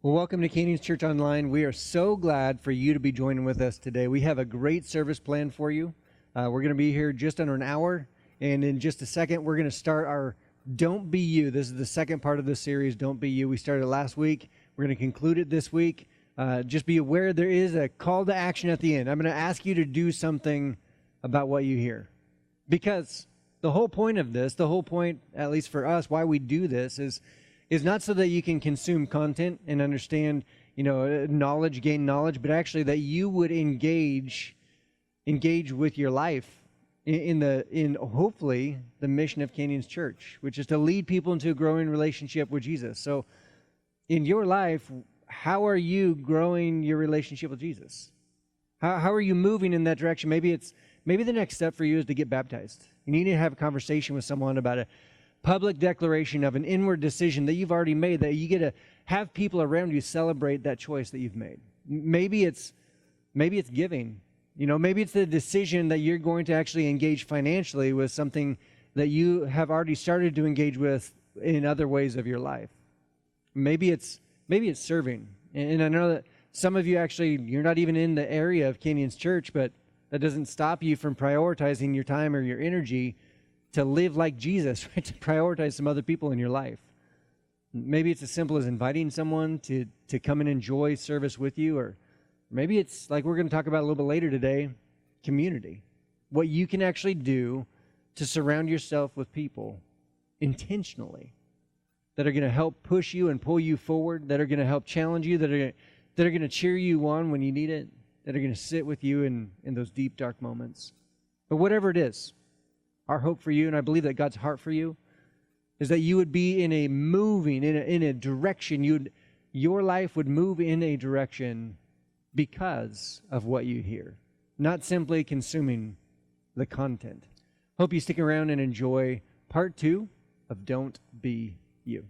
Well, welcome to Canyons Church Online. We are so glad for you to be joining with us today. We have a great service planned for you. We're going to be here just under an hour, and in just a second, we're going to start our Don't Be You. This is the second part of the series, Don't Be You. We started last week. We're going to conclude it this week. Just be aware there is a call to action at the end. I'm going to ask you to do something about what you hear. Because the whole point of this, the whole point, at least for us, why we do this is not so that you can consume content and understand, knowledge, gain knowledge, but actually that you would engage with your life in hopefully the mission of Canyons Church, which is to lead people into a growing relationship with Jesus. So in your life, how are you growing your relationship with Jesus? How are you moving in that direction? Maybe the next step for you is to get baptized. You need to have a conversation with someone about it. Public declaration of an inward decision that you've already made, that you get to have people around you celebrate that choice that you've made. Maybe it's giving. Maybe it's the decision that you're going to actually engage financially with something that you have already started to engage with in other ways of your life. Maybe it's serving. And I know that some of you actually, you're not even in the area of Canyons Church, but that doesn't stop you from prioritizing your time or your energy to live like Jesus, right? To prioritize some other people in your life. Maybe it's as simple as inviting someone to come and enjoy service with you, or maybe it's like we're going to talk about a little bit later today, community. What you can actually do to surround yourself with people intentionally that are going to help push you and pull you forward, that are going to help challenge you, that are going to cheer you on when you need it, that are going to sit with you in those deep, dark moments. But whatever it is, our hope for you, and I believe that God's heart for you, is that you would be in a direction. Your life would move in a direction because of what you hear, not simply consuming the content. Hope you stick around and enjoy part 2 of Don't Be You.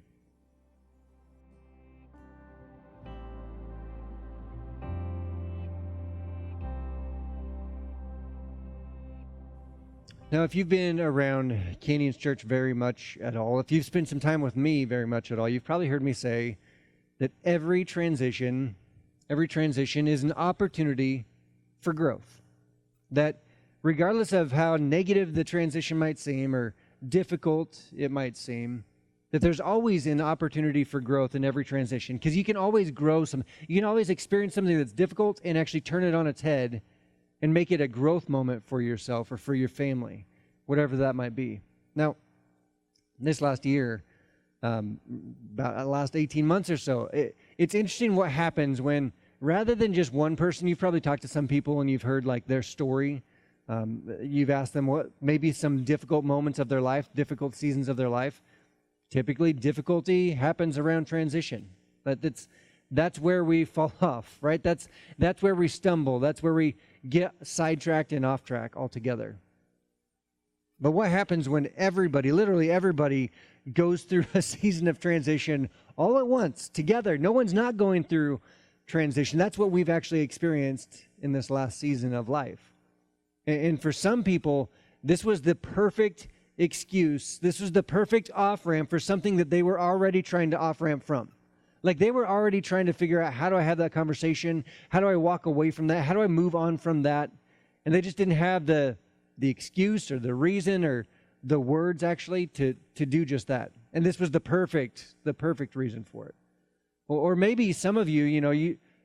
Now, if you've been around Canyons Church very much at all, if you've spent some time with me very much at all, you've probably heard me say that every transition is an opportunity for growth. That regardless of how negative the transition might seem or difficult it might seem, that there's always an opportunity for growth in every transition, because you can always grow you can always experience something that's difficult and actually turn it on its head and make it a growth moment for yourself or for your family, whatever that might be. Now, this last year, about the last 18 months or so, it's interesting what happens when, rather than just one person, you've probably talked to some people and you've heard like their story. You've asked them what maybe some difficult moments of their life, difficult seasons of their life. Typically, difficulty happens around transition. That's where we fall off, right? That's where we stumble. That's where we get sidetracked and off track altogether. But what happens when literally everybody, goes through a season of transition all at once, together? No one's not going through transition. That's what we've actually experienced in this last season of life. And for some people, this was the perfect excuse. This was the perfect off-ramp for something that they were already trying to off-ramp from. Like they were already trying to figure out, how do I have that conversation? How do I walk away from that? How do I move on from that? And they just didn't have the excuse or the reason or the words actually to do just that. And this was the perfect reason for it. Or maybe some of you,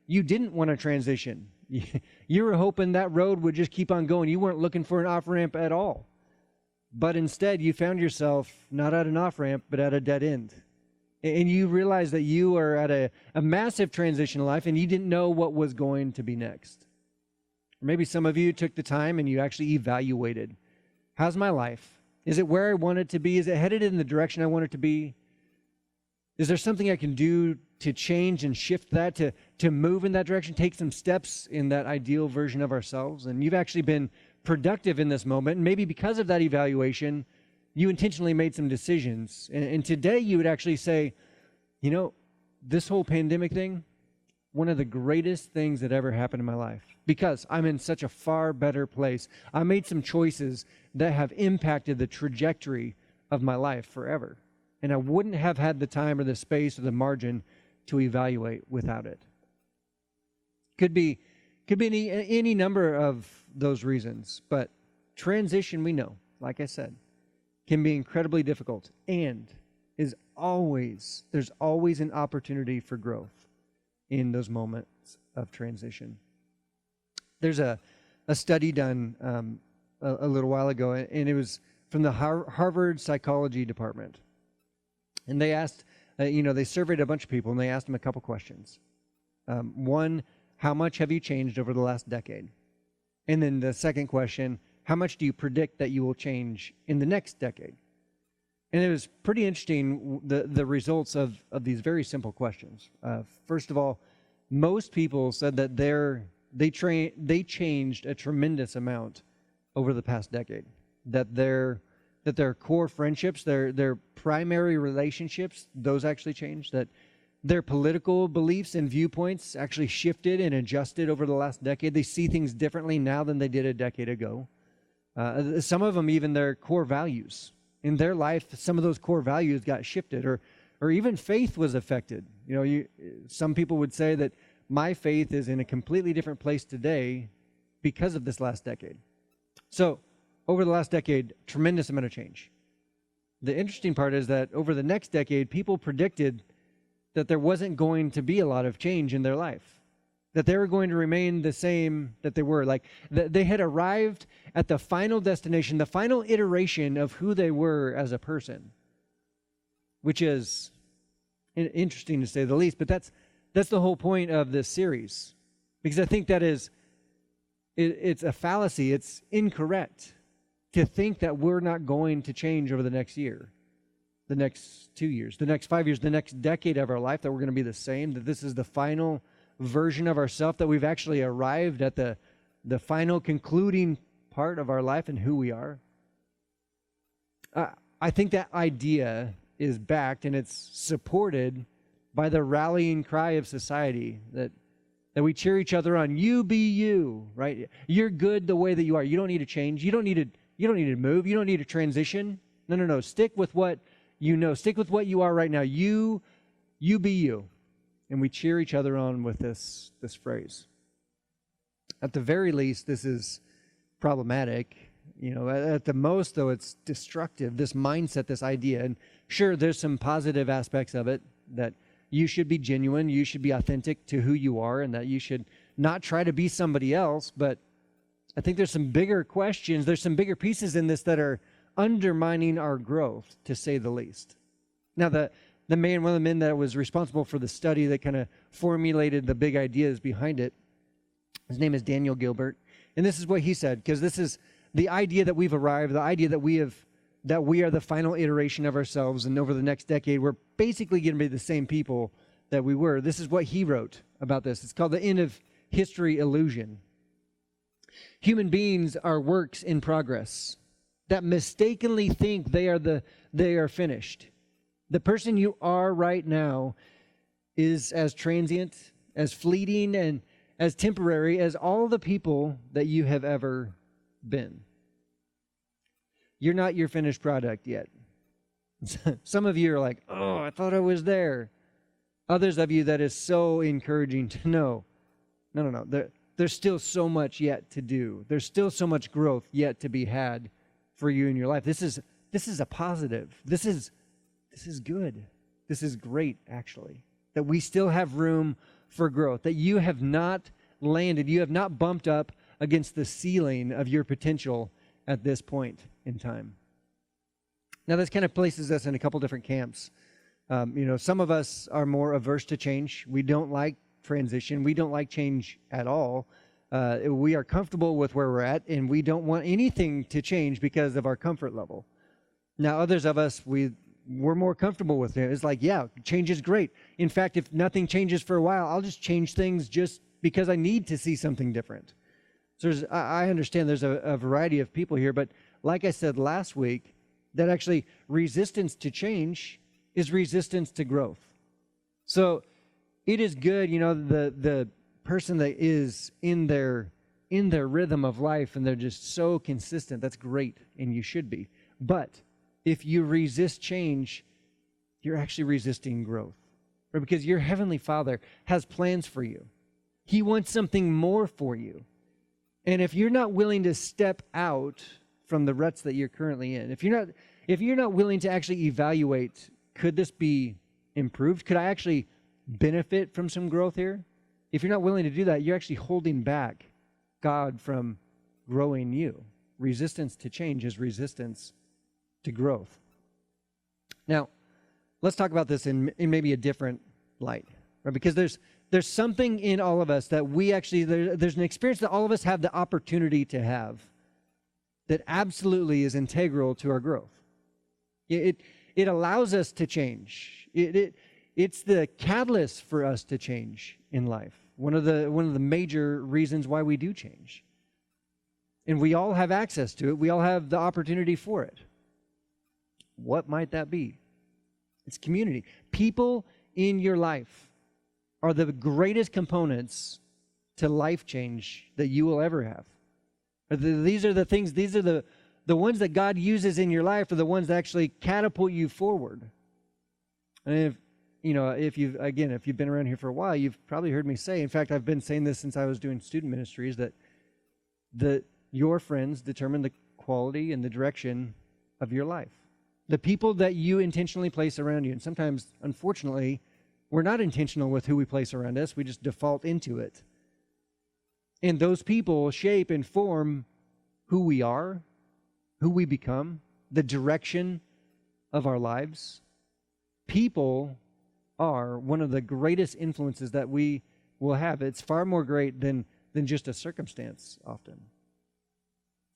you didn't want to transition. You were hoping that road would just keep on going. You weren't looking for an off-ramp at all. But instead, you found yourself not at an off-ramp, but at a dead end. And you realize that you are at a massive transition in life and you didn't know what was going to be next. Or maybe some of you took the time and you actually evaluated. How's my life? Is it where I want it to be? Is it headed in the direction I want it to be? Is there something I can do to change and shift that, to move in that direction, take some steps in that ideal version of ourselves? And you've actually been productive in this moment. And maybe because of that evaluation, you intentionally made some decisions. And today you would actually say, this whole pandemic thing, one of the greatest things that ever happened in my life, because I'm in such a far better place. I made some choices that have impacted the trajectory of my life forever. And I wouldn't have had the time or the space or the margin to evaluate without it. Could be any number of those reasons, but transition, we know, like I said, can be incredibly difficult, and there's always an opportunity for growth in those moments of transition. There's a study done a little while ago, and it was from the Harvard Psychology Department. And they asked, they surveyed a bunch of people, and they asked them a couple questions. One, how much have you changed over the last decade? And then the second question, how much do you predict that you will change in the next decade? And it was pretty interesting, the results of these very simple questions. First of all, most people said that they changed a tremendous amount over the past decade. That their core friendships, their primary relationships, those actually changed. That their political beliefs and viewpoints actually shifted and adjusted over the last decade. They see things differently now than they did a decade ago. Some of them, even their core values. In their life, some of those core values got shifted, or even faith was affected. Some people would say that my faith is in a completely different place today because of this last decade. So, over the last decade, tremendous amount of change. The interesting part is that over the next decade, people predicted that there wasn't going to be a lot of change in their life, that they were going to remain the same that they were. Like, they had arrived at the final destination, the final iteration of who they were as a person, which is interesting to say the least, but that's the whole point of this series, because I think that it's a fallacy. It's incorrect to think that we're not going to change over the next year, the next 2 years, the next 5 years, the next decade of our life, that we're going to be the same, that this is the final version of ourselves, that we've actually arrived at the final concluding part of our life and who we are. I think that idea is backed and it's supported by the rallying cry of society, that we cheer each other on. You be you, right? You're good the way that you are. You don't need to change. You don't need to move. You don't need to transition. No. Stick with what you know. Stick with what you are right now. You be you. And we cheer each other on with this phrase. At the very least, this is problematic. At the most, though, it's destructive, this mindset, this idea. And sure, there's some positive aspects of it, that you should be genuine, you should be authentic to who you are, and that you should not try to be somebody else. But I think there's some bigger questions, there's some bigger pieces in this that are undermining our growth, to say the least. Now, one of the men that was responsible for the study that kind of formulated the big ideas behind it, his name is Daniel Gilbert. And this is what he said, because this is the idea that we've arrived, the idea that we are the final iteration of ourselves, and over the next decade, we're basically going to be the same people that we were. This is what he wrote about this. It's called the end of history illusion. Human beings are works in progress that mistakenly think they are finished. The person you are right now is as transient, as fleeting, and as temporary as all the people that you have ever been. You're not your finished product yet. Some of you are like, oh, I thought I was there. Others of you, that is so encouraging to know. No. There's still so much yet to do. There's still so much growth yet to be had for you in your life. This is a positive. This is good. This is great, actually. That we still have room for growth. That you have not landed, you have not bumped up against the ceiling of your potential at this point in time. Now, this kind of places us in a couple different camps. Some of us are more averse to change. We don't like transition. We don't like change at all. We are comfortable with where we're at, and we don't want anything to change because of our comfort level. Now, others of us, we're more comfortable with it. It's like, yeah, change is great. In fact, if nothing changes for a while, I'll just change things just because I need to see something different. So I understand there's a variety of people here, but like I said last week, that actually resistance to change is resistance to growth. So it is good, the person that is in their rhythm of life and they're just so consistent, that's great, and you should be. But if you resist change, you're actually resisting growth. right? Because your Heavenly Father has plans for you. He wants something more for you. And if you're not willing to step out from the ruts that you're currently in, if you're not willing to actually evaluate, could this be improved? Could I actually benefit from some growth here? If you're not willing to do that, you're actually holding back God from growing you. Resistance to change is resistance to growth. Now, let's talk about this in maybe a different light, right? Because there's something in all of us that we actually, there's an experience that all of us have the opportunity to have that absolutely is integral to our growth. It allows us to change. It's the catalyst for us to change in life. One of the major reasons why we do change. And we all have access to it. We all have the opportunity for it. What might that be? It's community. People in your life are the greatest components to life change that you will ever have. These are the things, these are the ones that God uses in your life are the ones that actually catapult you forward. And if you've been around here for a while, you've probably heard me say, in fact, I've been saying this since I was doing student ministries, that your friends determine the quality and the direction of your life. The people that you intentionally place around you, and sometimes, unfortunately, we're not intentional with who we place around us. We just default into it. And those people shape and form who we are, who we become, the direction of our lives. People are one of the greatest influences that we will have. It's far more great than just a circumstance often.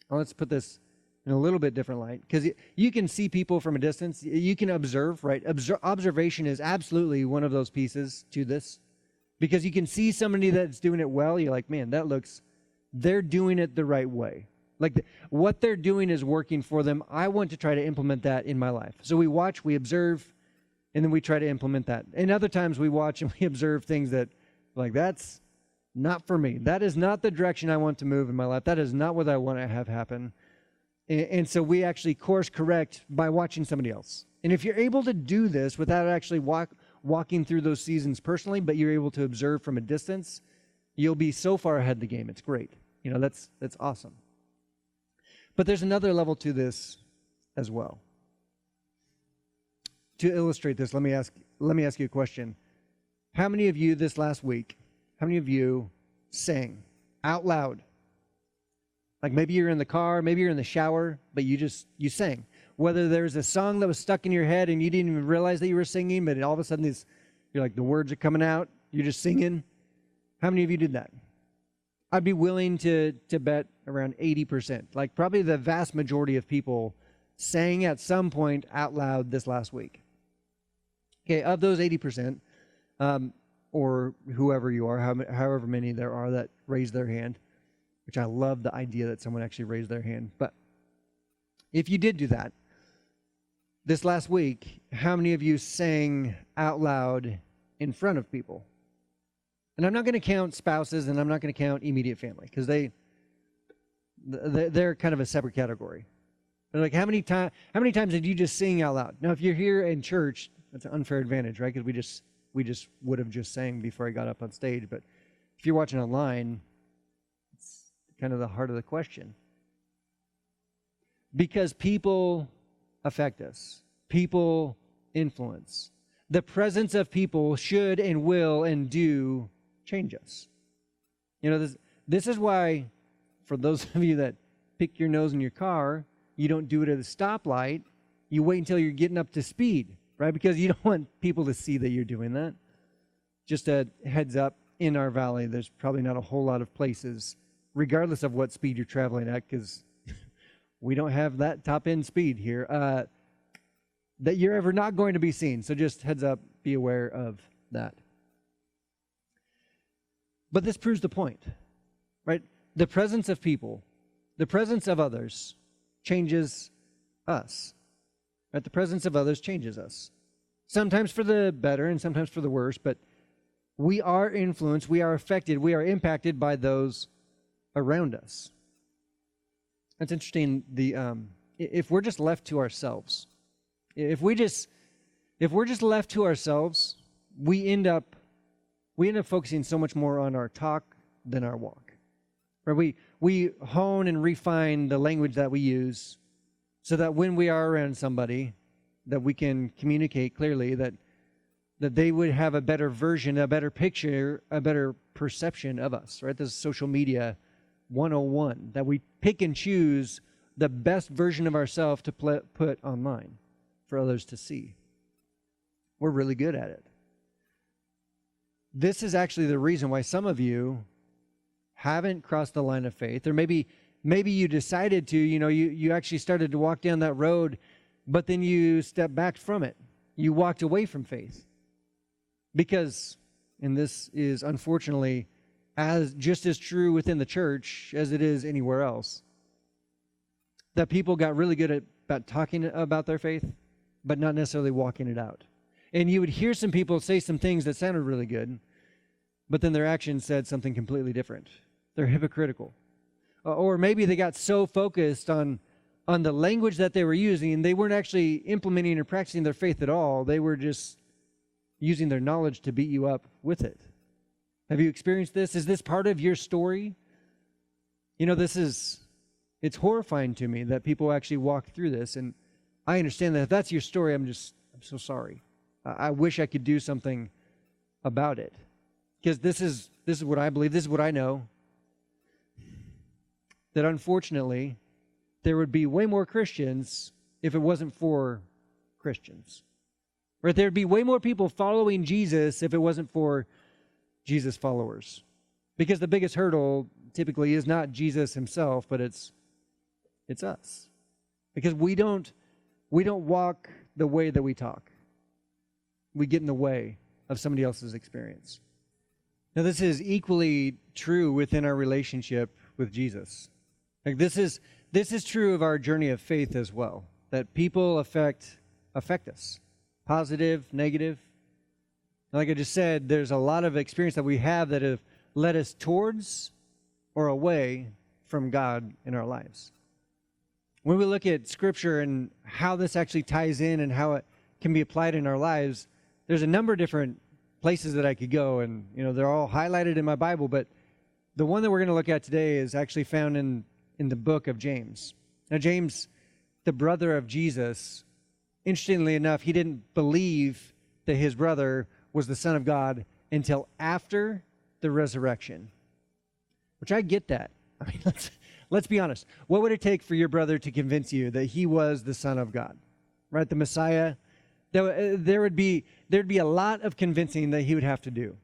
Well, let's put this in a little bit different light, because you can see people from a distance. You can observe, right? Observation is absolutely one of those pieces to this, because you can see somebody that's doing it well. You're like, man, they're doing it the right way. Like what they're doing is working for them. I want to try to implement that in my life. So we watch, we observe, and then we try to implement that. And other times we watch and we observe things that, like, that's not for me. That is not the direction I want to move in my life. That is not what I want to have happen. And so we actually course correct by watching somebody else. And if you're able to do this without actually walking through those seasons personally, but you're able to observe from a distance, you'll be so far ahead of the game. It's great. That's awesome. But there's another level to this as well. To illustrate this, let me ask you a question. How many of you this last week, sang out loud? Like maybe you're in the car, maybe you're in the shower, but you sang. Whether there's a song that was stuck in your head and you didn't even realize that you were singing, but all of a sudden you're like, the words are coming out, you're just singing. How many of you did that? I'd be willing to bet around 80%. Like probably the vast majority of people sang at some point out loud this last week. Okay, of those 80%, or whoever you are, however many there are that raise their hand, which I love the idea that someone actually raised their hand. But if you did do that, this last week, how many of you sang out loud in front of people? And I'm not going to count spouses, and I'm not going to count immediate family, because they're kind of a separate category. But like, how many times did you just sing out loud? Now, if you're here in church, that's an unfair advantage, right? Because we just would have just sang before I got up on stage. But if you're watching online, it's kind of the heart of the question. Because people affect us. People influence. The presence of people should and will and do change us. This is why, for those of you that pick your nose in your car, you don't do it at a stoplight. You wait until you're getting up to speed, right? Because you don't want people to see that you're doing that. Just a heads up, in our valley, there's probably not a whole lot of places, regardless of what speed you're traveling at, because we don't have that top-end speed here, that you're ever not going to be seen. So just heads up, be aware of that. But this proves the point, right? The presence of people, the presence of others changes us. Right? The presence of others changes us. Sometimes for the better and sometimes for the worse, but we are influenced, we are affected, we are impacted by those around us. That's interesting. If we're just left to ourselves, if we're just left to ourselves, we end up focusing so much more on our talk than our walk. Right? We hone and refine the language that we use so that when we are around somebody, that we can communicate clearly, that they would have a better version, a better picture, a better perception of us. Right? This is social media 101, that we pick and choose the best version of ourselves to put online for others to see. We're really good at it. This is actually the reason why some of you haven't crossed the line of faith, or maybe you decided to, you actually started to walk down that road, but then you stepped back from it. You walked away from faith. Because, and this is unfortunately just as true within the church as it is anywhere else, that people got really good about talking about their faith, but not necessarily walking it out. And you would hear some people say some things that sounded really good, but then their actions said something completely different. They're hypocritical. Or maybe they got so focused on the language that they were using, and they weren't actually implementing or practicing their faith at all. They were just using their knowledge to beat you up with it. Have you experienced this? Is this part of your story? It's horrifying to me that people actually walk through this, and I understand that if that's your story, I'm so sorry. I wish I could do something about it. Because this is what I believe, this is what I know, that unfortunately, there would be way more Christians if it wasn't for Christians. Right? There'd be way more people following Jesus if it wasn't for Jesus followers. Because the biggest hurdle typically is not Jesus himself, but it's us. Because we don't walk the way that we talk. We get in the way of somebody else's experience. Now, this is equally true within our relationship with Jesus. Like this is true of our journey of faith as well. That people affect us, positive, negative. Like I just said, there's a lot of experience that we have that have led us towards or away from God in our lives. When we look at Scripture and how this actually ties in and how it can be applied in our lives, there's a number of different places that I could go, and they're all highlighted in my Bible, but the one that we're going to look at today is actually found in the book of James. Now, James, the brother of Jesus, interestingly enough, he didn't believe that his brother was the Son of God until after the resurrection, which I get that. I mean, let's be honest. What would it take for your brother to convince you that he was the Son of God, right? The Messiah. There'd be a lot of convincing that he would have to do.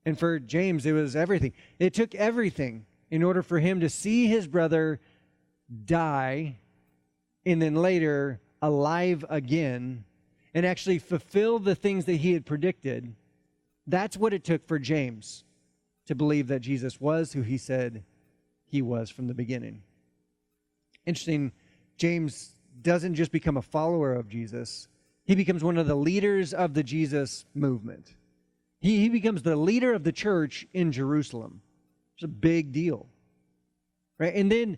And for James, it was everything. It took everything in order for him to see his brother die and then later alive again and actually fulfill the things that he had predicted. That's what it took for James to believe that Jesus was who he said he was from the beginning. Interesting, James doesn't just become a follower of Jesus. He becomes one of the leaders of the Jesus movement. He becomes the leader of the church in Jerusalem. It's a big deal. Right? And then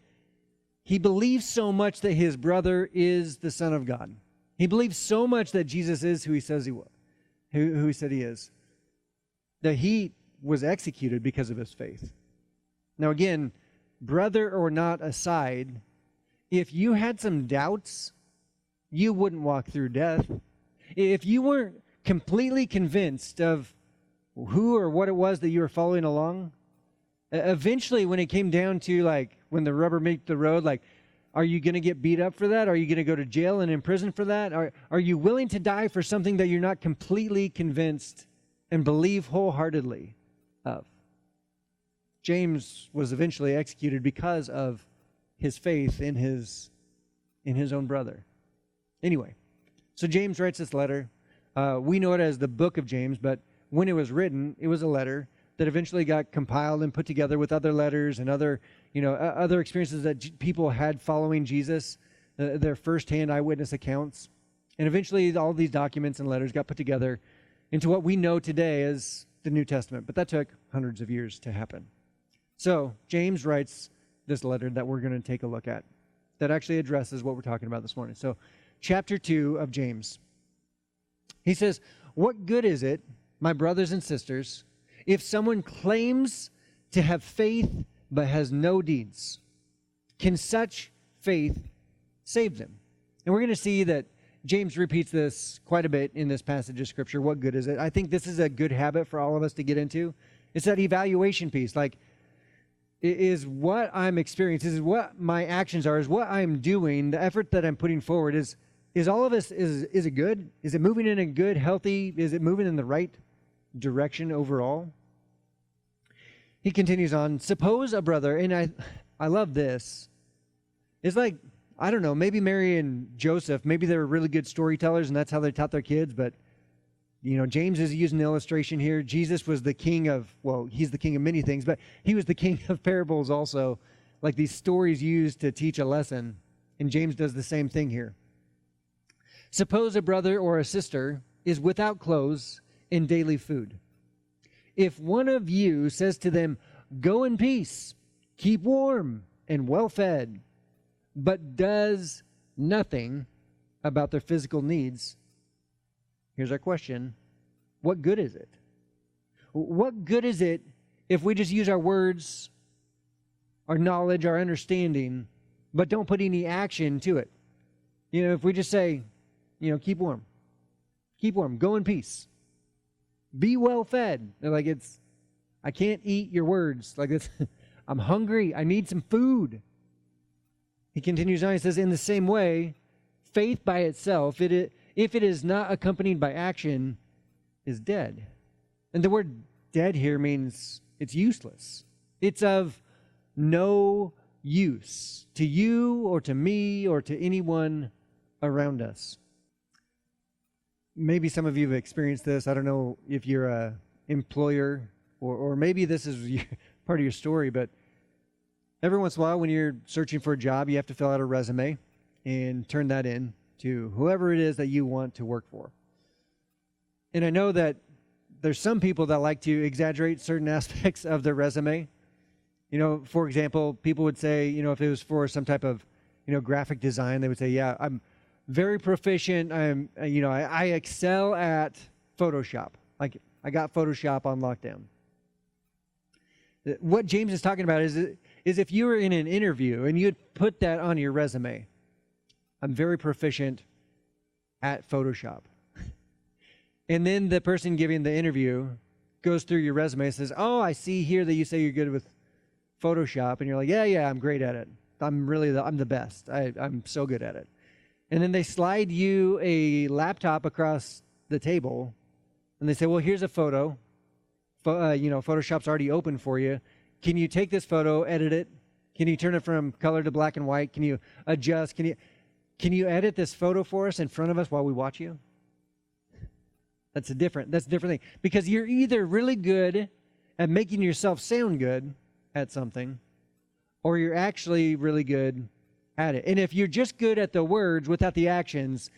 he believes so much that his brother is the Son of God. He believes so much that Jesus is who he says he was, who he said he is, that he was executed because of his faith. Now again, brother or not aside, if you had some doubts, you wouldn't walk through death. If you weren't completely convinced of who or what it was that you were following along, eventually when it came down to when the rubber meets the road, are you going to get beat up for that? Are you going to go to jail and in prison for that? Are you willing to die for something that you're not completely convinced and believe wholeheartedly of? James was eventually executed because of his faith in his own brother. Anyway, so James writes this letter. We know it as the book of James, but when it was written, it was a letter that eventually got compiled and put together with other letters and other experiences that people had following Jesus, their firsthand eyewitness accounts. And eventually all these documents and letters got put together into what we know today as the New Testament. But that took hundreds of years to happen. So James writes this letter that we're going to take a look at that actually addresses what we're talking about this morning. So chapter 2 of James. He says, "What good is it my brothers and sisters, if someone claims to have faith but has no deeds, can such faith save them? And we're going to see that James repeats this quite a bit in this passage of Scripture. What good is it? I think this is a good habit for all of us to get into. It's that evaluation piece. Like, is what I'm experiencing, is what my actions are, is what I'm doing, the effort that I'm putting forward, is all of us, is it good? Is it moving in a good, healthy, is it moving in the right direction overall? He continues on, suppose a brother, and I love this. It's like, I don't know, maybe Mary and Joseph, maybe they were really good storytellers and that's how they taught their kids, but, James is using the illustration here. Jesus was the king of, well, he's the king of many things, but he was the king of parables also, like these stories used to teach a lesson, and James does the same thing here. Suppose a brother or a sister is without clothes and daily food. If one of you says to them, go in peace, keep warm and well fed, but does nothing about their physical needs, here's our question: what good is it? What good is it if we just use our words, our knowledge, our understanding, but don't put any action to it? If we just say, keep warm, go in peace, be well fed. Like, I can't eat your words. Like, I'm hungry, I need some food. He continues on, he says, in the same way, faith by itself, if it is not accompanied by action, is dead. And the word dead here means it's useless. It's of no use to you or to me or to anyone around us. Maybe some of you have experienced this. I don't know if you're an employer or maybe this is part of your story, but every once in a while when you're searching for a job, you have to fill out a resume and turn that in to whoever it is that you want to work for. And I know that there's some people that like to exaggerate certain aspects of their resume. For example, people would say, if it was for some type of, graphic design, they would say, yeah, I'm very proficient. I excel at Photoshop. Like, I got Photoshop on lockdown. What James is talking about is if you were in an interview and you'd put that on your resume, I'm very proficient at Photoshop. And then the person giving the interview goes through your resume and says, oh, I see here that you say you're good with Photoshop. And you're like, yeah, I'm great at it. I'm the best. I'm so good at it. And then they slide you a laptop across the table and they say, well, here's a photo. Photoshop's already open for you. Can you take this photo, edit it? Can you turn it from color to black and white? Can you adjust? Can you edit this photo for us in front of us while we watch you? That's a different thing. Because you're either really good at making yourself sound good at something, or you're actually really good at it. And if you're just good at the words without the actions,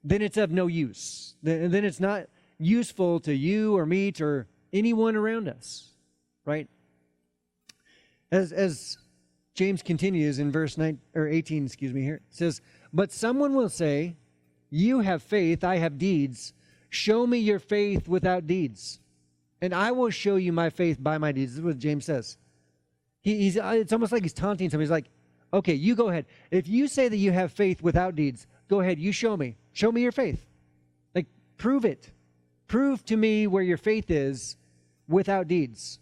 then it's of no use. Then it's not useful to you or me or anyone around us, right? As James continues in verse 18, here, it says, but someone will say, you have faith, I have deeds. Show me your faith without deeds, and I will show you my faith by my deeds. This is what James says. It's almost like he's taunting somebody. He's like, okay, you go ahead. If you say that you have faith without deeds, go ahead, you show me. Show me your faith. Like, prove it. Prove to me where your faith is without deeds.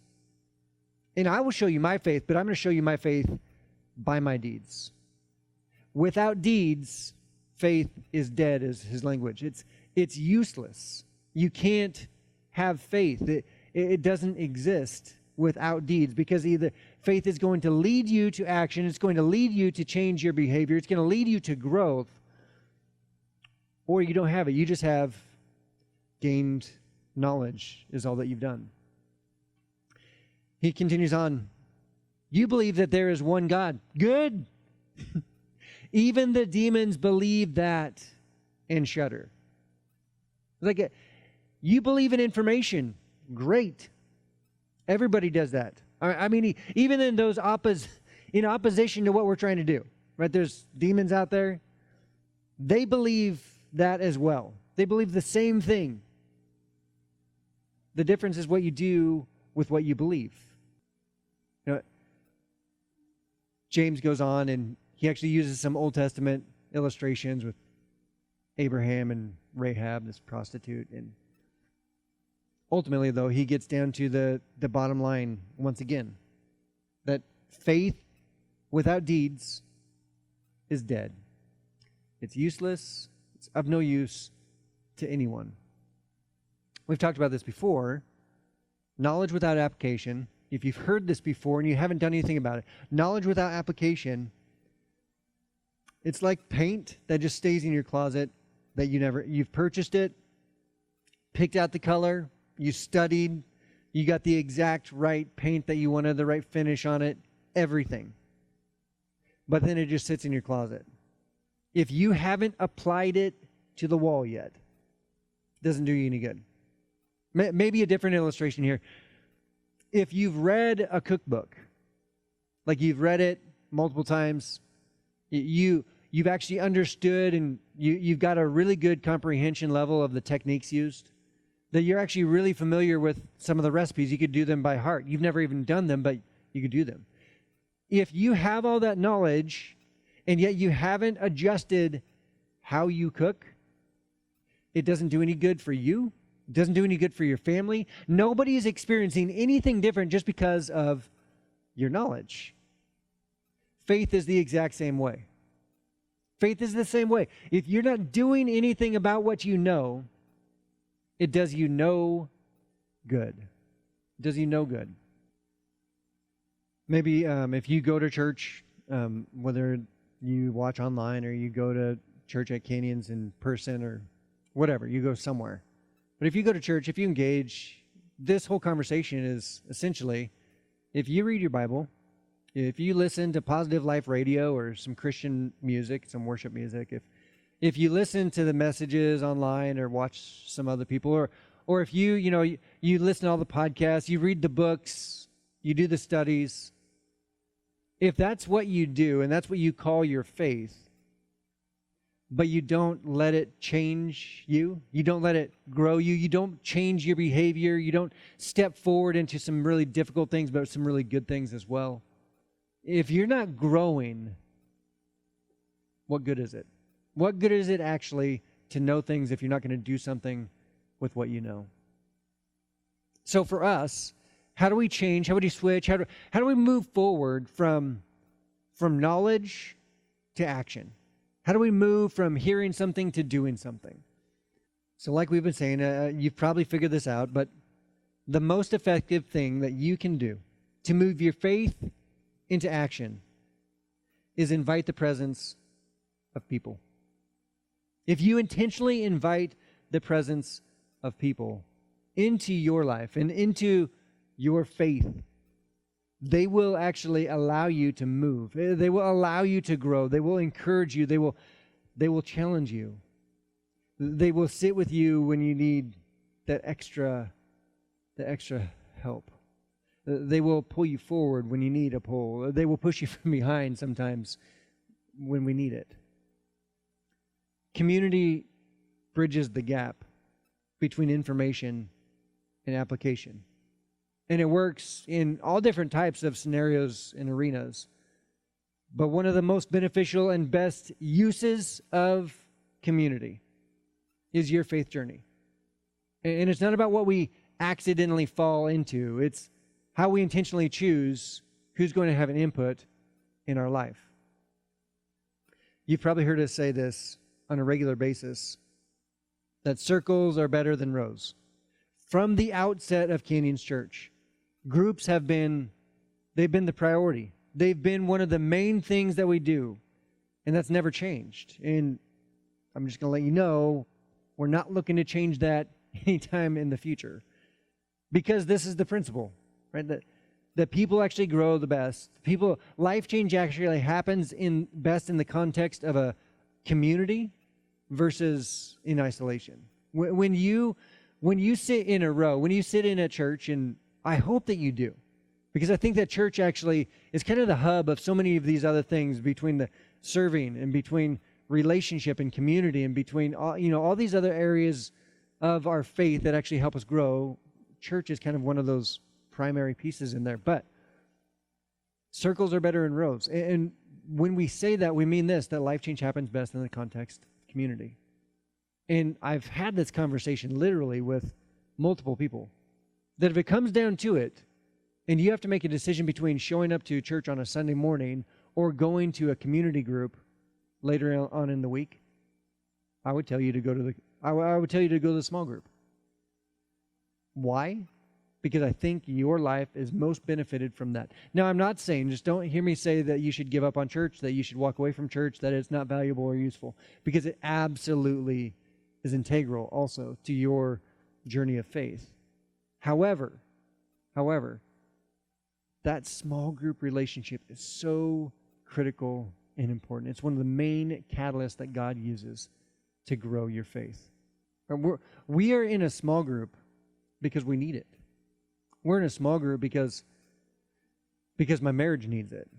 And I will show you my faith, but I'm going to show you my faith by my deeds. Without deeds, faith is dead, is his language. It's useless. You can't have faith. It doesn't exist without deeds, because either faith is going to lead you to action, it's going to lead you to change your behavior, it's going to lead you to growth, or you don't have it. You just have gained knowledge is all that you've done. He continues on. You believe that there is one God. Good. Even the demons believe that and shudder. Like, you believe in information. Great. Everybody does that. I mean, even in those in opposition to what we're trying to do, right? There's demons out there. They believe that as well. They believe the same thing. The difference is what you do with what you believe. You know, James goes on and he actually uses some Old Testament illustrations with Abraham and Rahab, this prostitute. And ultimately, though, he gets down to the bottom line once again, that faith without deeds is dead. It's useless. It's of no use to anyone. We've talked about this before. Knowledge without application. If you've heard this before and you haven't done anything about it, knowledge without application, it's like paint that just stays in your closet that you've purchased it, picked out the color, you studied, you got the exact right paint that you wanted, the right finish on it, everything. But then it just sits in your closet. If you haven't applied it to the wall yet, it doesn't do you any good. Maybe a different illustration here. If you've read a cookbook, like you've read it multiple times, you've actually understood and you've got a really good comprehension level of the techniques used, that you're actually really familiar with some of the recipes. You could do them by heart. You've never even done them, but you could do them. If you have all that knowledge and yet you haven't adjusted how you cook, it doesn't do any good for you. It doesn't do any good for your family. Nobody is experiencing anything different just because of your knowledge. Faith is the exact same way. Faith is the same way. If you're not doing anything about what you know, it does you no good. It does you no good. Maybe if you go to church, whether you watch online or you go to church at Canyons in person or whatever, you go somewhere. But if you go to church, if you engage, this whole conversation is essentially, if you read your Bible, if you listen to Positive Life Radio or some Christian music, some worship music, if you listen to the messages online or watch some other people, or if you listen to all the podcasts, you read the books, you do the studies, if that's what you do and that's what you call your faith, but you don't let it change you, you don't let it grow you, you don't change your behavior, you don't step forward into some really difficult things, but some really good things as well. If you're not growing, what good is it? What good is it actually to know things if you're not going to do something with what you know? So for us, how do we change? How do we switch? How do we move forward from knowledge to action? How do we move from hearing something to doing something? So like we've been saying, you've probably figured this out, but the most effective thing that you can do to move your faith into action is invite the presence of people. If you intentionally invite the presence of people into your life and into your faith, they will actually allow you to move. They will allow you to grow. They will encourage you. They will challenge you. They will sit with you when you need the extra help. They will pull you forward when you need a pull. They will push you from behind sometimes when we need it. Community bridges the gap between information and application. And it works in all different types of scenarios and arenas. But one of the most beneficial and best uses of community is your faith journey. And it's not about what we accidentally fall into. It's how we intentionally choose who's going to have an input in our life. You've probably heard us say this on a regular basis, that circles are better than rows. From the outset of Canyons Church, groups they've been the priority. They've been one of the main things that we do, and that's never changed. And I'm just going to let you know, we're not looking to change that anytime in the future, because this is the principle, right? That people actually grow the best. Life change actually happens best in the context of a community versus in isolation. When you sit in a row, when you sit in a church, and I hope that you do, because I think that church actually is kind of the hub of so many of these other things, between the serving and between relationship and community and between all these other areas of our faith that actually help us grow church is kind of one of those primary pieces in there. But circles are better in rows. And when we say that, we mean this, that life change happens best in the context of community. And I've had this conversation literally with multiple people, that if it comes down to it, and you have to make a decision between showing up to church on a Sunday morning or going to a community group later on in the week, I would tell you to go to the small group. Why? Because I think your life is most benefited from that. Now, I'm not saying, just don't hear me say that you should give up on church, that you should walk away from church, that it's not valuable or useful, because it absolutely is integral also to your journey of faith. However, that small group relationship is so critical and important. It's one of the main catalysts that God uses to grow your faith. We are in a small group because we need it. We're in a small group because my marriage needs it.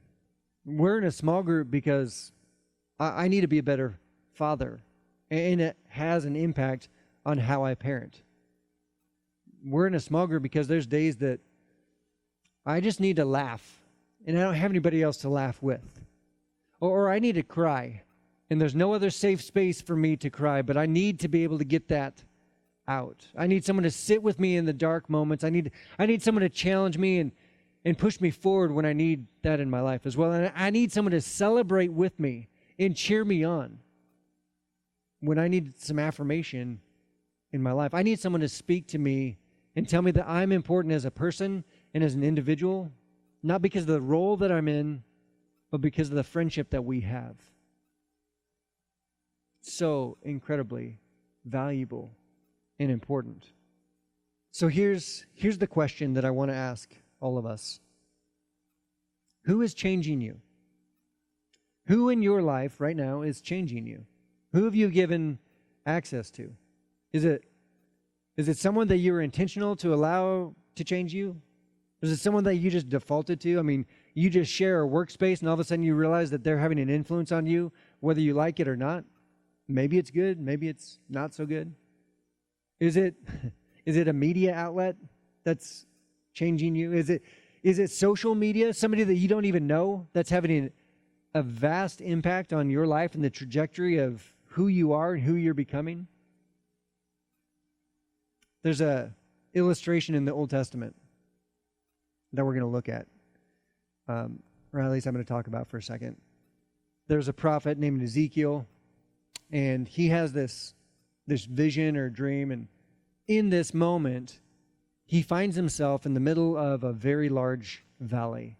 We're in a small group because I need to be a better father, and it has an impact on how I parent. We're in a small group because there's days that I just need to laugh, and I don't have anybody else to laugh with. Or I need to cry, and there's no other safe space for me to cry, but I need to be able to get that out. I need someone to sit with me in the dark moments. I need someone to challenge me and push me forward when I need that in my life as well. And I need someone to celebrate with me and cheer me on when I need some affirmation in my life. I need someone to speak to me and tell me that I'm important as a person and as an individual, not because of the role that I'm in, but because of the friendship that we have. So incredibly valuable and important. So here's the question that I want to ask all of us. Who is changing you? Who in your life right now is changing you? Who have you given access to? Is it someone that you were intentional to allow to change you? Is it someone that you just defaulted to? I mean, you just share a workspace and all of a sudden you realize that they're having an influence on you, whether you like it or not. Maybe it's good, maybe it's not so good. Is it a media outlet that's changing you? Is it social media, somebody that you don't even know that's having a vast impact on your life and the trajectory of who you are and who you're becoming? There's a illustration in the Old Testament that we're going to look at, or at least I'm going to talk about for a second. There's a prophet named Ezekiel, and he has this vision or dream, and in this moment, he finds himself in the middle of a very large valley.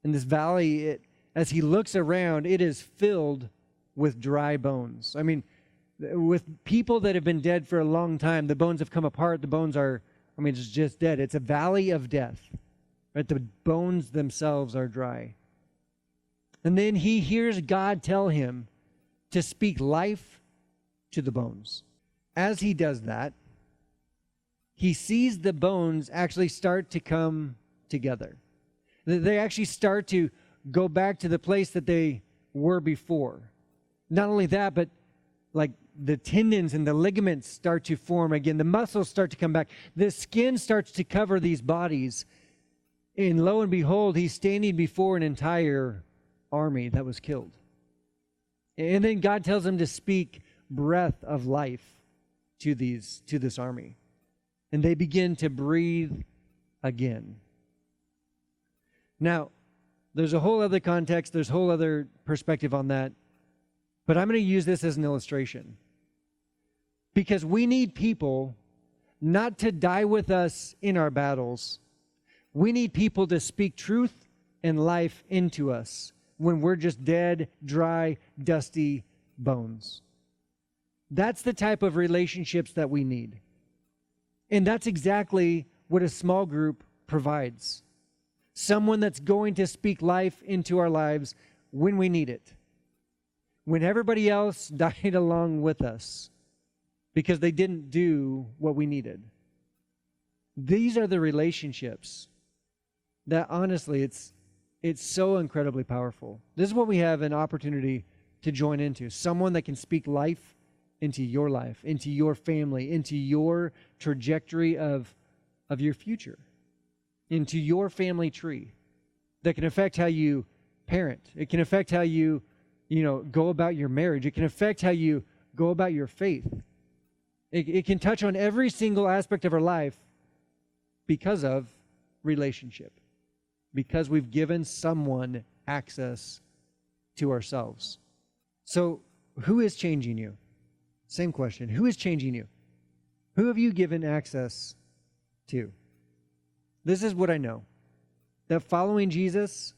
And this valley, as he looks around, it is filled with dry bones. I mean, with people that have been dead for a long time, the bones have come apart, the bones are, it's just dead. It's a valley of death. Right? The bones themselves are dry. And then he hears God tell him to speak life to the bones. As he does that, he sees the bones actually start to come together. They actually start to go back to the place that they were before. Not only that, but like the tendons and the ligaments start to form again. The muscles start to come back. The skin starts to cover these bodies. And lo and behold, he's standing before an entire army that was killed. And then God tells him to speak breath of life to this army. And they begin to breathe again. Now, there's a whole other context, there's a whole other perspective on that, but I'm going to use this as an illustration. Because we need people not to die with us in our battles. We need people to speak truth and life into us when we're just dead, dry, dusty bones. That's the type of relationships that we need. And that's exactly what a small group provides. Someone that's going to speak life into our lives when we need it. When everybody else died along with us because they didn't do what we needed. These are the relationships that honestly, it's so incredibly powerful. This is what we have an opportunity to join into. Someone that can speak life, into your family, into your trajectory of of your future, into your family tree that can affect how you parent. It can affect how you go about your marriage. It can affect how you go about your faith. It can touch on every single aspect of our life because of relationship, because we've given someone access to ourselves. So, who is changing you? Same question. Who is changing you? Who have you given access to? This is what I know. That following Jesus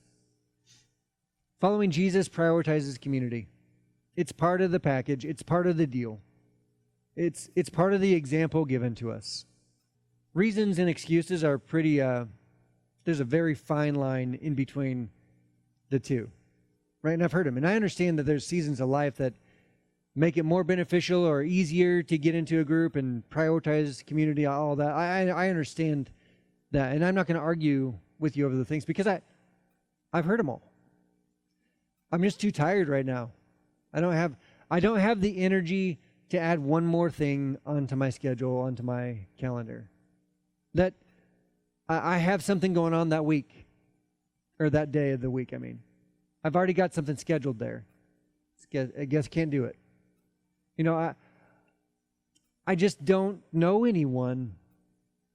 prioritizes community. It's part of the package. It's part of the deal. It's part of the example given to us. Reasons and excuses are pretty, there's a very fine line in between the two, right? And I've heard them. And I understand that there's seasons of life that make it more beneficial or easier to get into a group and prioritize community, all that. I understand that. And I'm not going to argue with you over the things because I've heard them all. I'm just too tired right now. I don't have the energy to add one more thing onto my schedule, onto my calendar. That I have something going on that week, or that day of the week, I mean. I've already got something scheduled there. I guess can't do it. I just don't know anyone,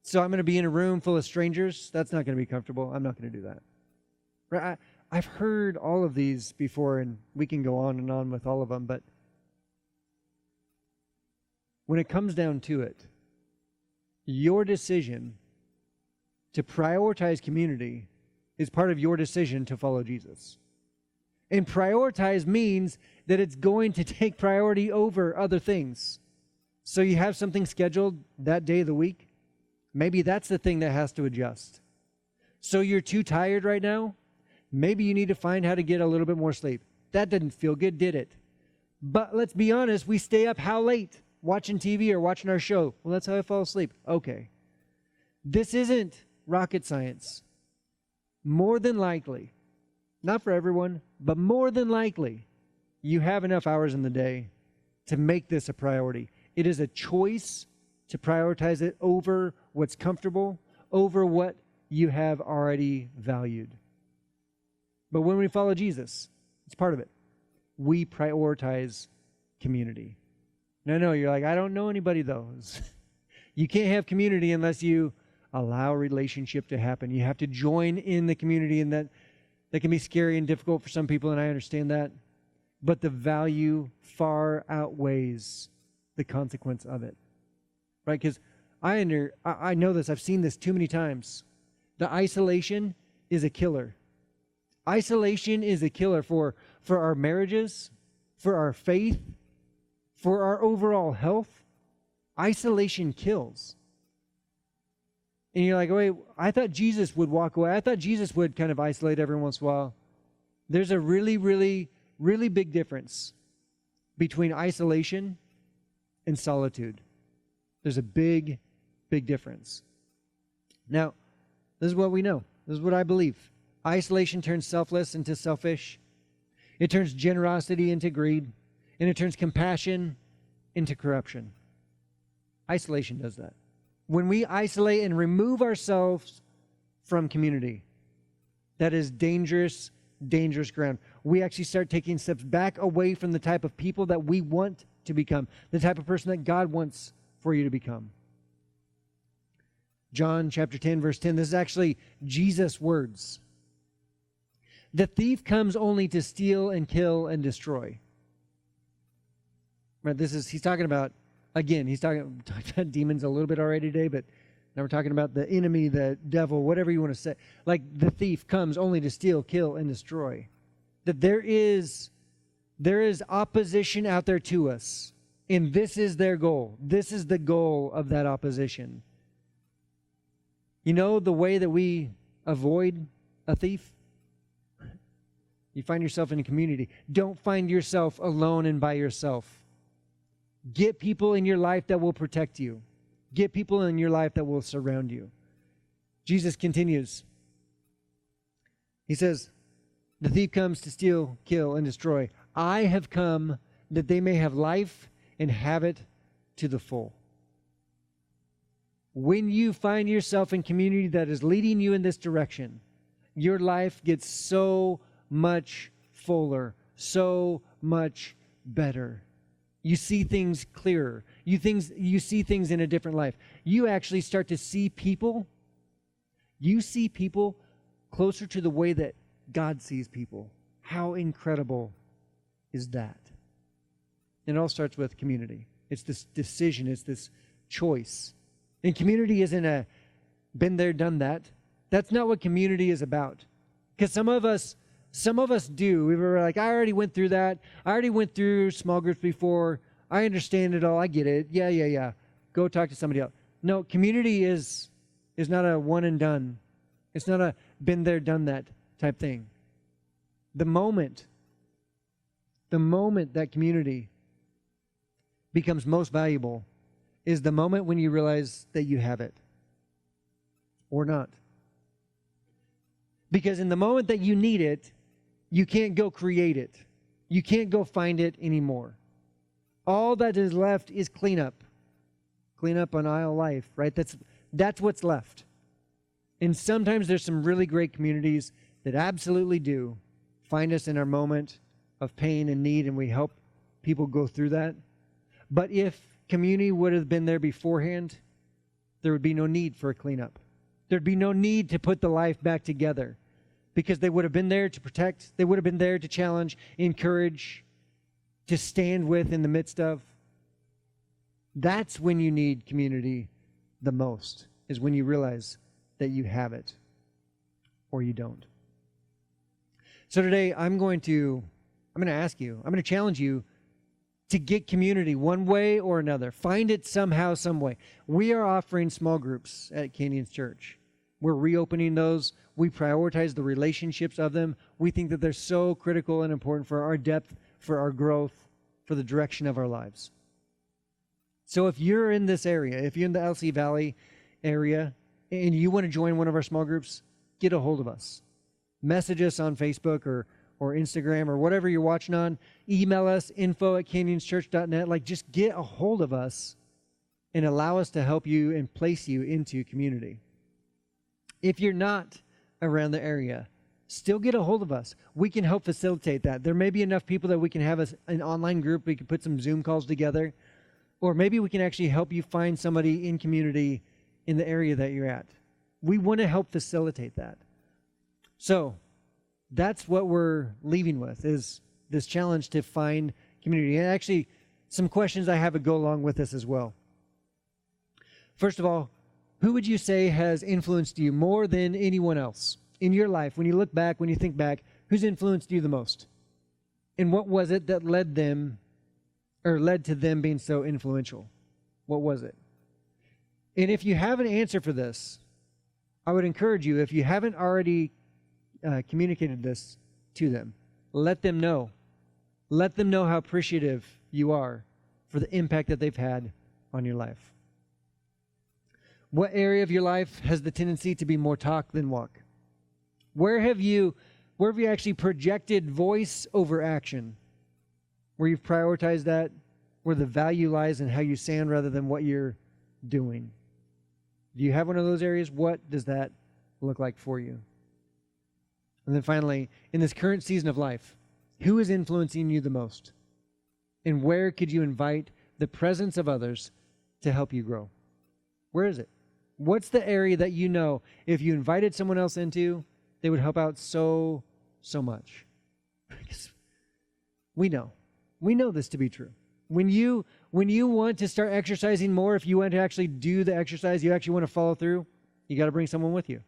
so I'm going to be in a room full of strangers. That's not going to be comfortable. I'm not going to do that. Right? I've heard all of these before, and we can go on and on with all of them, but when it comes down to it, your decision to prioritize community is part of your decision to follow Jesus. And prioritize means that it's going to take priority over other things. So you have something scheduled that day of the week. Maybe that's the thing that has to adjust. So you're too tired right now. Maybe you need to find how to get a little bit more sleep. That didn't feel good, did it? But let's be honest, we stay up how late? Watching TV or watching our show. Well, that's how I fall asleep. Okay. This isn't rocket science. More than likely, not for everyone, but more than likely, you have enough hours in the day to make this a priority. It is a choice to prioritize it over what's comfortable, over what you have already valued. But when we follow Jesus, it's part of it. We prioritize community. No, you're like, I don't know anybody though. You can't have community unless you allow relationship to happen. You have to join in the community, and that can be scary and difficult for some people, and I understand that. But the value far outweighs the consequence of it. Right? Because I know this. I've seen this too many times. The isolation is a killer. Isolation is a killer for our marriages, for our faith, for our overall health. Isolation kills. And you're like, wait, I thought Jesus would walk away. I thought Jesus would kind of isolate every once in a while. There's a really, really, really big difference between isolation and solitude. There's a big, big difference. Now, this is what we know. This is what I believe. Isolation turns selfless into selfish. It turns generosity into greed. And it turns compassion into corruption. Isolation does that. When we isolate and remove ourselves from community, that is dangerous, dangerous ground. We actually start taking steps back away from the type of people that we want to become, the type of person that God wants for you to become. John chapter 10, verse 10, this is actually Jesus' words. The thief comes only to steal and kill and destroy. Right, he's talking about, again, he's talking about demons a little bit already today, but now we're talking about the enemy, the devil, whatever you want to say. Like the thief comes only to steal, kill, and destroy. That there is opposition out there to us, and this is their goal. This is the goal of that opposition. You know the way that we avoid a thief? You find yourself in a community. Don't find yourself alone and by yourself. Get people in your life that will protect you. Get people in your life that will surround you. Jesus continues. He says, the thief comes to steal, kill, and destroy. I have come that they may have life and have it to the full. When you find yourself in community that is leading you in this direction, your life gets so much fuller, so much better. You see things clearer. You see things in a different life. You actually start to see people. You see people closer to the way that God sees people. How incredible is that? It all starts with community. It's this decision. It's this choice. And community isn't a been there, done that. That's not what community is about. Because some of us do. We were like, I already went through that. I already went through small groups before. I understand it all. I get it. Yeah. Go talk to somebody else. No, community is not a one and done. It's not a been there, done that type thing. The moment that community becomes most valuable is the moment when you realize that you have it or not. Because in the moment that you need it, you can't go create it. You can't go find it anymore. All that is left is cleanup. Cleanup on aisle life, right? That's what's left. And sometimes there's some really great communities that absolutely do find us in our moment of pain and need, and we help people go through that. But if community would have been there beforehand, there would be no need for a cleanup. There'd be no need to put the life back together because they would have been there to protect. They would have been there to challenge, encourage, to stand with in the midst of. That's when you need community the most, is when you realize that you have it or you don't. So today I'm going to ask you, I'm going to challenge you to get community one way or another. Find it somehow, some way. We are offering small groups at Canyons Church. We're reopening those. We prioritize the relationships of them. We think that they're so critical and important for our depth, for our growth, for the direction of our lives. So if you're in this area, if you're in the LC Valley area, and you want to join one of our small groups, get a hold of us. Message us on Facebook or Instagram or whatever you're watching on. Email us, info@canyonschurch.net. Just get a hold of us and allow us to help you and place you into community. If you're not around the area, still get a hold of us. We can help facilitate that. There may be enough people that we can have an online group. We can put some Zoom calls together. Or maybe we can actually help you find somebody in community in the area that you're at. We want to help facilitate that. So that's what we're leaving with, is this challenge to find community. And actually, some questions I have to go along with this as well. First of all, who would you say has influenced you more than anyone else in your life? When you look back, when you think back, who's influenced you the most? And what was it that led to them being so influential? What was it? And if you have an answer for this, I would encourage you, if you haven't already communicated this to them, let them know. Let them know how appreciative you are for the impact that they've had on your life. What area of your life has the tendency to be more talk than walk? Where have you actually projected voice over action? Where you've prioritized that, where the value lies in how you sound rather than what you're doing. Do you have one of those areas? What does that look like for you? And then finally, in this current season of life, who is influencing you the most? And where could you invite the presence of others to help you grow? Where is it? What's the area that you know if you invited someone else into, they would help out so much? We know this to be true. When you want to start exercising more, if you want to actually do the exercise, you actually want to follow through, you got to bring someone with you.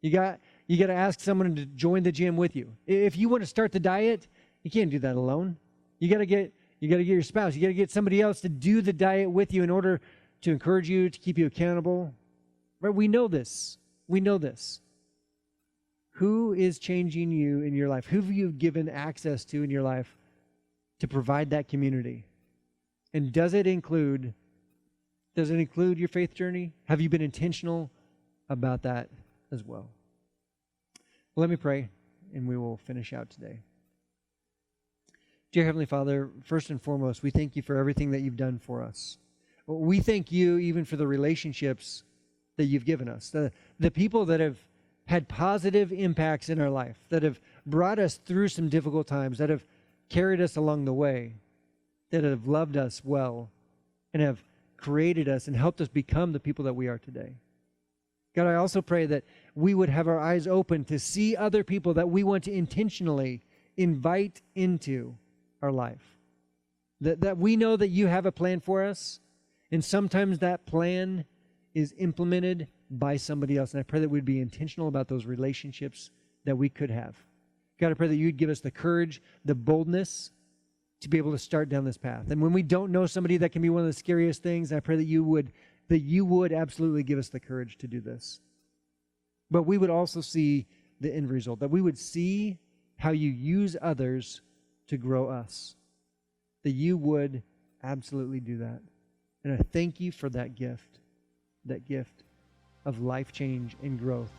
You got to ask someone to join the gym with you. If you want to start the diet, you can't do that alone. You got to get your spouse. You got to get somebody else to do the diet with you in order to encourage you, to keep you accountable. Right? We know this. We know this. Who is changing you in your life? Who have you given access to in your life to provide that community? And does it include your faith journey? Have you been intentional about that as well? Well, let me pray, and we will finish out today. Dear Heavenly Father, first and foremost, we thank you for everything that you've done for us. We thank you even for the relationships that you've given us, the people that have had positive impacts in our life, that have brought us through some difficult times, that have carried us along the way, that have loved us well, and have created us and helped us become the people that we are today. God, I also pray that we would have our eyes open to see other people that we want to intentionally invite into our life. That we know that you have a plan for us, and sometimes that plan is implemented by somebody else. And I pray that we'd be intentional about those relationships that we could have. God, I pray that you'd give us the courage, the boldness to be able to start down this path. And when we don't know somebody, that can be one of the scariest things. I pray that you would absolutely give us the courage to do this. But we would also see the end result, that we would see how you use others to grow us, that you would absolutely do that. And I thank you for that gift of life change and growth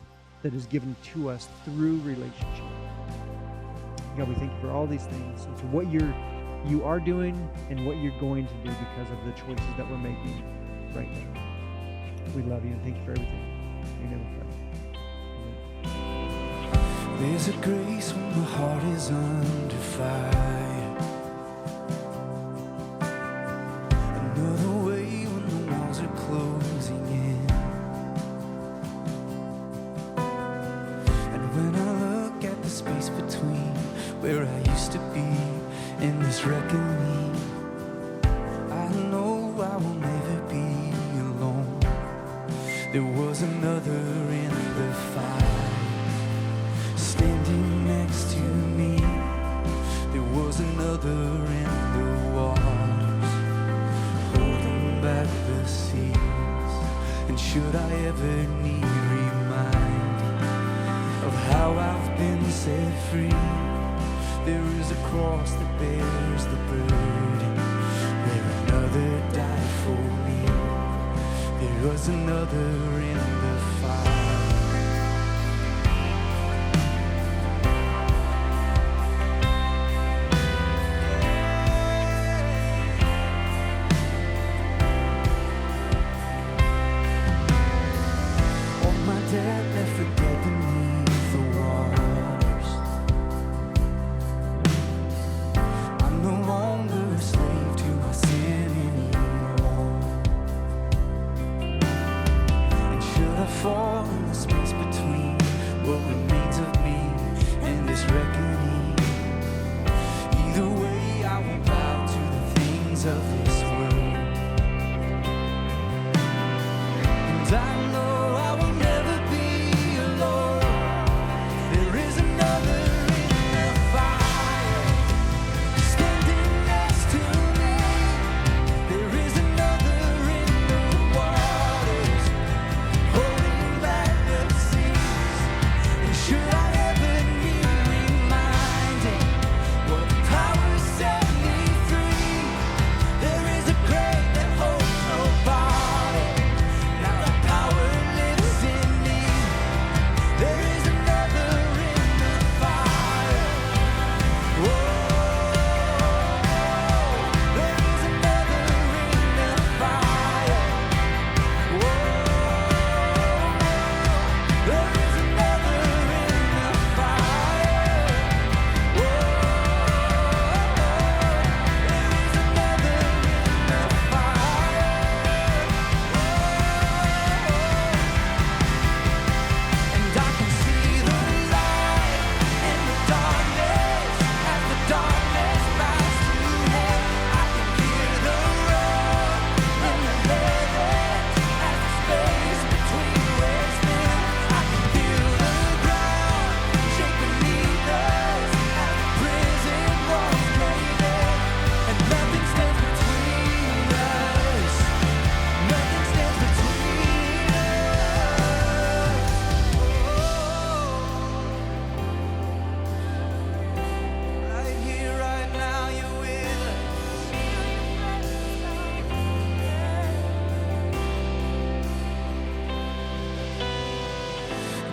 that is given to us through relationship. God, we thank you for all these things and for what you are doing and what you're going to do because of the choices that we're making right now. We love you and thank you for everything. Amen. There's a grace when my heart is under fire. Another way when the walls are closing in. And when I look at the space between where I used to be and this reckoning, I know I will never be alone. There was another in the fire, standing next to me. There was another in the waters, holding back the seas. And should I ever need reminding of how I've been set free, there is a cross that bears the burden, where another died for me. There was another in the fire.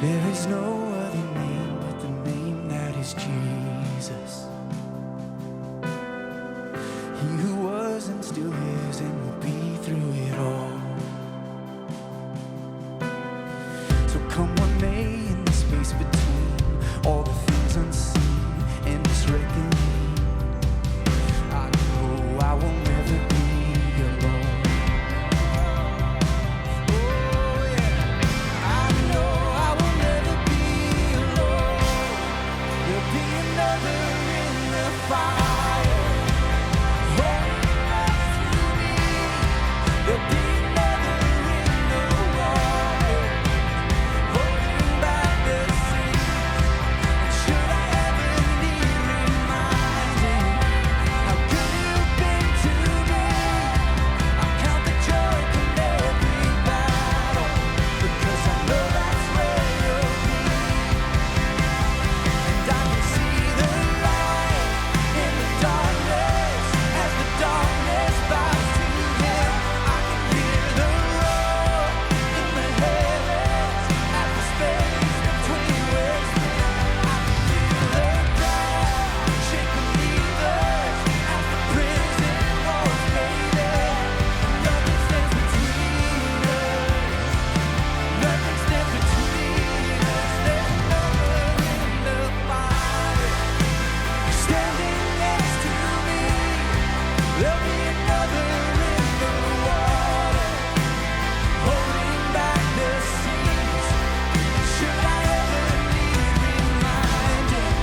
There is no other name but the name that is Jesus. He who was and still is and will be through it all. all the things unseen and it's wrecking me. I know I will never be alone. Oh yeah, I know I will never be alone. There'll be another in the fire, holding us to me. There'll be another in the water, holding back the seas. And should I ever need reminding how good you've been to me, I count the joy from every battle, because I know that's where you'll be. And I can see the light in the darkness as the darkness bows to Him. I can hear the roar in the heavens as the space between whispers. I can feel the ground shake beneath us as the prison walls fade. Nothing stands between us. Nothing stands between us. There's another in the fire, standing next to me. There'll be another in the water, holding back the seas. Should I ever need reminding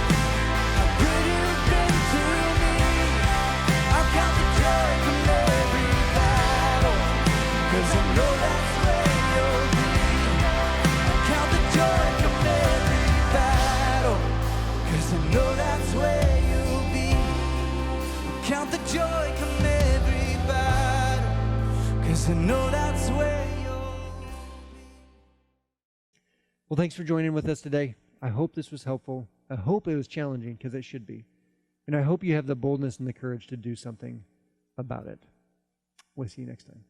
how good you've been to me, I'll count the joy from every battle, 'cause I know that's where you'll be. I'll count the joy from every battle, 'cause I know that's where you'll be. I'll count the joy from every battle, 'cause I know that's where you'll be. Well, thanks for joining with us today. I hope this was helpful. I hope it was challenging, because it should be. And I hope you have the boldness and the courage to do something about it. We'll see you next time.